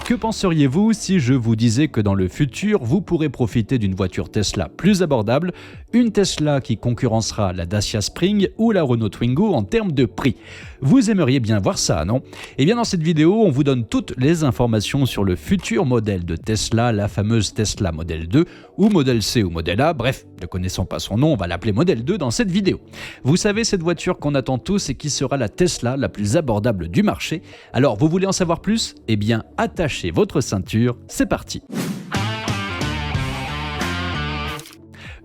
Que penseriez-vous si je vous disais que dans le futur, vous pourrez profiter d'une voiture Tesla plus abordable, une Tesla qui concurrencera la Dacia Spring ou la Renault Twingo en termes de prix? Vous aimeriez bien voir ça, non? Eh bien dans cette vidéo, on vous donne toutes les informations sur le futur modèle de Tesla, la fameuse Tesla Model 2 ou Model C ou Model A, bref, ne connaissant pas son nom, on va l'appeler Model 2 dans cette vidéo. Vous savez, cette voiture qu'on attend tous et qui sera la Tesla la plus abordable du marché. Alors, vous voulez en savoir plus? Eh bien, attachez votre ceinture, c'est parti.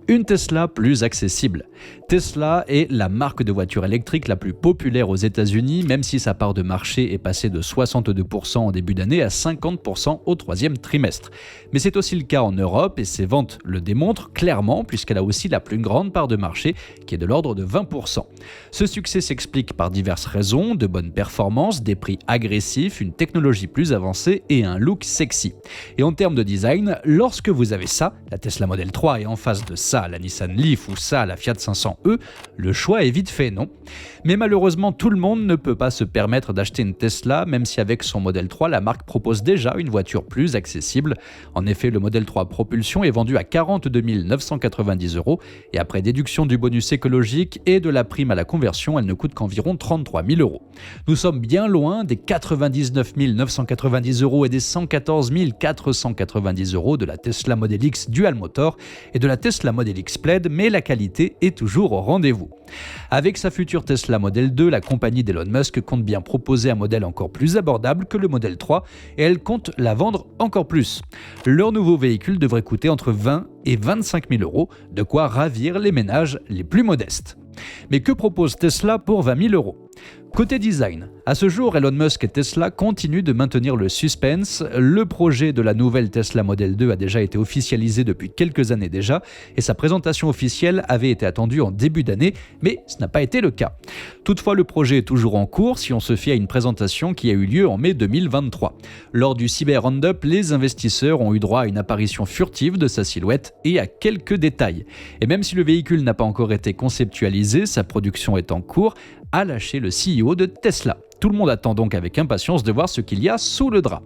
Une Tesla plus accessible. Tesla est la marque de voiture électrique la plus populaire aux États-Unis, même si sa part de marché est passée de 62% en début d'année à 50% au troisième trimestre. Mais c'est aussi le cas en Europe et ses ventes le démontrent clairement puisqu'elle a aussi la plus grande part de marché qui est de l'ordre de 20%. Ce succès s'explique par diverses raisons, de bonnes performances, des prix agressifs, une technologie plus avancée et un look sexy. Et en termes de design, lorsque vous avez ça, la Tesla Model 3 et en face de ça, la Nissan Leaf ou ça, la Fiat 500e, le choix est vite fait, non? Mais malheureusement, tout le monde ne peut pas se permettre d'acheter une Tesla, même si avec son Model 3, la marque propose déjà une voiture plus accessible. En effet, le Model 3 Propulsion est vendu à 42 990 € et après déduction du bonus écologique et de la prime à la conversion, elle ne coûte qu'environ 33 000 €. Nous sommes bien loin des 99 990 € et des 114 490 € de la Tesla Model X Dual Motor et de la Tesla Model X Plaid, mais la qualité est toujours au rendez-vous. Avec sa future Tesla Model 2, la compagnie d'Elon Musk compte bien proposer un modèle encore plus abordable que le Model 3 et elle compte la vendre encore plus. Leur nouveau véhicule devrait coûter entre 20 et 25 000 €, de quoi ravir les ménages les plus modestes. Mais que propose Tesla pour 20 000 €? Côté design, à ce jour, Elon Musk et Tesla continuent de maintenir le suspense. Le projet de la nouvelle Tesla Model 2 a déjà été officialisé depuis quelques années déjà et sa présentation officielle avait été attendue en début d'année, mais ce n'a pas été le cas. Toutefois, le projet est toujours en cours si on se fie à une présentation qui a eu lieu en mai 2023. Lors du Cyber Roundup, les investisseurs ont eu droit à une apparition furtive de sa silhouette et à quelques détails. Et même si le véhicule n'a pas encore été conceptualisé, sa production est en cours, a lâché le CEO de Tesla. Tout le monde attend donc avec impatience de voir ce qu'il y a sous le drap.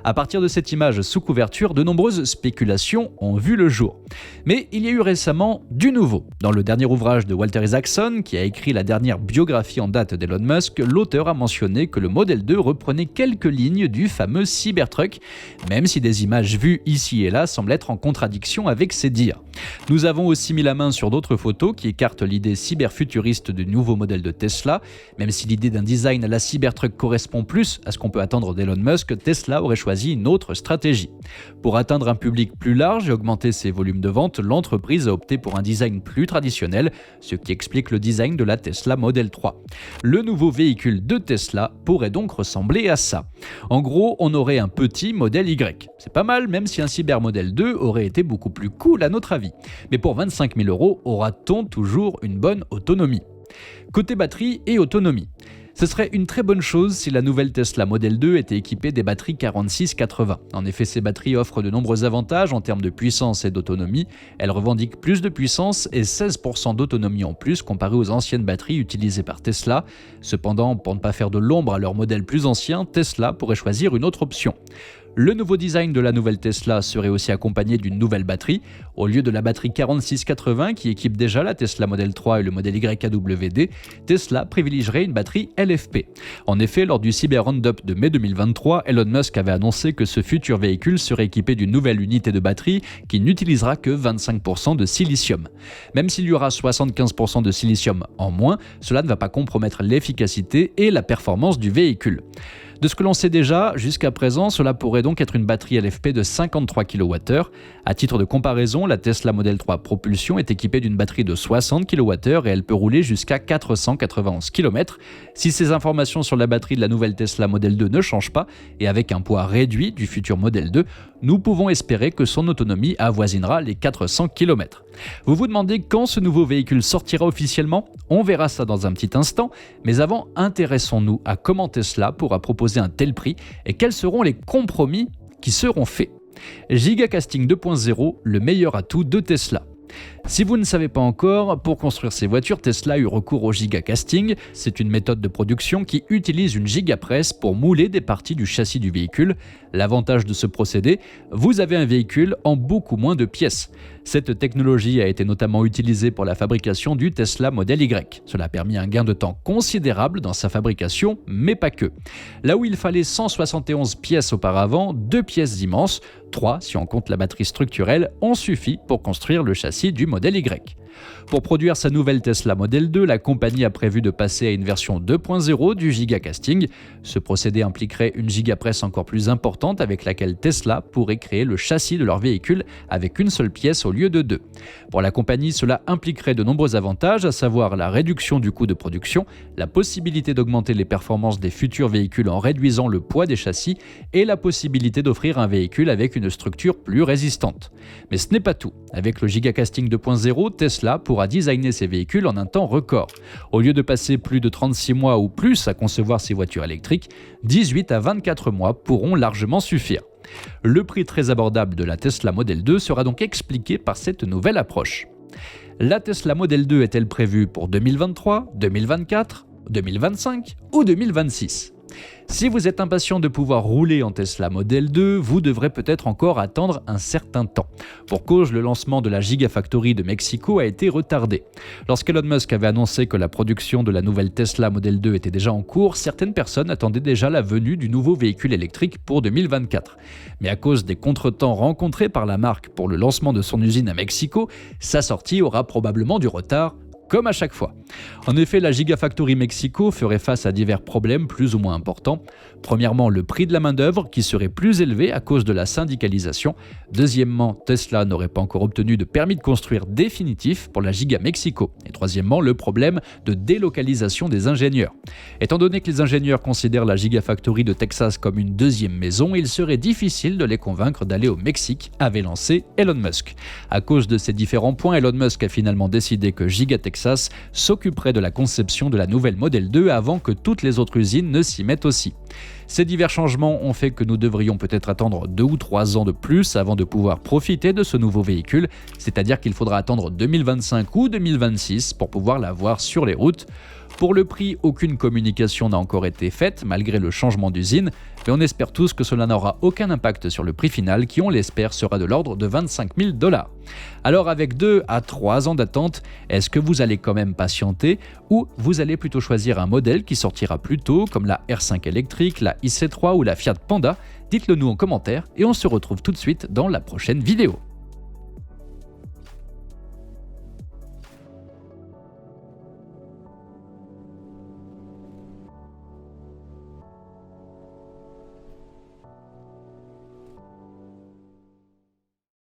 À partir de cette image sous couverture, de nombreuses spéculations ont vu le jour. Mais il y a eu récemment du nouveau. Dans le dernier ouvrage de Walter Isaacson, qui a écrit la dernière biographie en date d'Elon Musk, l'auteur a mentionné que le Model 2 reprenait quelques lignes du fameux Cybertruck, même si des images vues ici et là semblent être en contradiction avec ses dires. Nous avons aussi mis la main sur d'autres photos qui écartent l'idée cyberfuturiste du nouveau modèle de Tesla. Même si l'idée d'un design à la Cybertruck correspond plus à ce qu'on peut attendre d'Elon Musk, Tesla aurait choisi une autre stratégie. Pour atteindre un public plus large et augmenter ses volumes de vente, l'entreprise a opté pour un design plus traditionnel, ce qui explique le design de la Tesla Model 3. Le nouveau véhicule de Tesla pourrait donc ressembler à ça. En gros, on aurait un petit modèle Y. C'est pas mal, même si un Cyber Model 2 aurait été beaucoup plus cool à notre avis. Mais pour 25 000 €, aura-t-on toujours une bonne autonomie? Côté batterie et autonomie. Ce serait une très bonne chose si la nouvelle Tesla Model 2 était équipée des batteries 4680. En effet, ces batteries offrent de nombreux avantages en termes de puissance et d'autonomie. Elles revendiquent plus de puissance et 16% d'autonomie en plus comparé aux anciennes batteries utilisées par Tesla. Cependant, pour ne pas faire de l'ombre à leur modèle plus ancien, Tesla pourrait choisir une autre option. Le nouveau design de la nouvelle Tesla serait aussi accompagné d'une nouvelle batterie. Au lieu de la batterie 4680 qui équipe déjà la Tesla Model 3 et le modèle YKWD, Tesla privilégierait une batterie LFP. En effet, lors du Cyber Roundup de mai 2023, Elon Musk avait annoncé que ce futur véhicule serait équipé d'une nouvelle unité de batterie qui n'utilisera que 25% de silicium. Même s'il y aura 75% de silicium en moins, cela ne va pas compromettre l'efficacité et la performance du véhicule. De ce que l'on sait déjà, jusqu'à présent, cela pourrait donc être une batterie LFP de 53 kWh. À titre de comparaison, la Tesla Model 3 Propulsion est équipée d'une batterie de 60 kWh et elle peut rouler jusqu'à 491 km. Si ces informations sur la batterie de la nouvelle Tesla Model 2 ne changent pas, et avec un poids réduit du futur Model 2, nous pouvons espérer que son autonomie avoisinera les 400 km. Vous vous demandez quand ce nouveau véhicule sortira officiellement? On verra ça dans un petit instant, mais avant, intéressons-nous à comment Tesla pourra proposer un tel prix et quels seront les compromis qui seront faits. Gigacasting 2.0, le meilleur atout de Tesla. Si vous ne savez pas encore, pour construire ces voitures, Tesla a eu recours au gigacasting. C'est une méthode de production qui utilise une gigapresse pour mouler des parties du châssis du véhicule. L'avantage de ce procédé, vous avez un véhicule en beaucoup moins de pièces. Cette technologie a été notamment utilisée pour la fabrication du Tesla Model Y. Cela a permis un gain de temps considérable dans sa fabrication, mais pas que. Là où il fallait 171 pièces auparavant, 2 pièces immenses, 3 si on compte la batterie structurelle, ont suffi pour construire le châssis du Model Y. Pour produire sa nouvelle Tesla Model 2, la compagnie a prévu de passer à une version 2.0 du gigacasting. Ce procédé impliquerait une gigapresse encore plus importante avec laquelle Tesla pourrait créer le châssis de leur véhicule avec une seule pièce au lieu de 2. Pour la compagnie, cela impliquerait de nombreux avantages, à savoir la réduction du coût de production, la possibilité d'augmenter les performances des futurs véhicules en réduisant le poids des châssis et la possibilité d'offrir un véhicule avec une structure plus résistante. Mais ce n'est pas tout. Avec le gigacasting 2.0, Tesla pourra designer ses véhicules en un temps record. Au lieu de passer plus de 36 mois ou plus à concevoir ses voitures électriques, 18 à 24 mois pourront largement suffire. Le prix très abordable de la Tesla Model 2 sera donc expliqué par cette nouvelle approche. La Tesla Model 2 est-elle prévue pour 2023, 2024, 2025 ou 2026 ? Si vous êtes impatient de pouvoir rouler en Tesla Model 2, vous devrez peut-être encore attendre un certain temps. Pour cause, le lancement de la Gigafactory de Mexico a été retardé. Lorsqu'Elon Musk avait annoncé que la production de la nouvelle Tesla Model 2 était déjà en cours, certaines personnes attendaient déjà la venue du nouveau véhicule électrique pour 2024. Mais à cause des contretemps rencontrés par la marque pour le lancement de son usine à Mexico, sa sortie aura probablement du retard, comme à chaque fois. En effet, la Gigafactory Mexico ferait face à divers problèmes plus ou moins importants. Premièrement, le prix de la main-d'œuvre qui serait plus élevé à cause de la syndicalisation. Deuxièmement, Tesla n'aurait pas encore obtenu de permis de construire définitif pour la Giga Mexico. Et troisièmement, le problème de délocalisation des ingénieurs. Étant donné que les ingénieurs considèrent la Gigafactory de Texas comme une deuxième maison, il serait difficile de les convaincre d'aller au Mexique, avait lancé Elon Musk. À cause de ces différents points, Elon Musk a finalement décidé que Giga Texas s'occuperait de la conception de la nouvelle Model 2 avant que toutes les autres usines ne s'y mettent aussi. Ces divers changements ont fait que nous devrions peut-être attendre 2 ou 3 ans de plus avant de pouvoir profiter de ce nouveau véhicule, c'est-à-dire qu'il faudra attendre 2025 ou 2026 pour pouvoir l'avoir sur les routes. Pour le prix, aucune communication n'a encore été faite malgré le changement d'usine, mais on espère tous que cela n'aura aucun impact sur le prix final qui, on l'espère, sera de l'ordre de 25 000 $. Alors avec 2 à 3 ans d'attente, est-ce que vous allez quand même patienter ou vous allez plutôt choisir un modèle qui sortira plus tôt comme la R5 électrique, la IC3 ou la Fiat Panda ? Dites-le nous en commentaire et on se retrouve tout de suite dans la prochaine vidéo.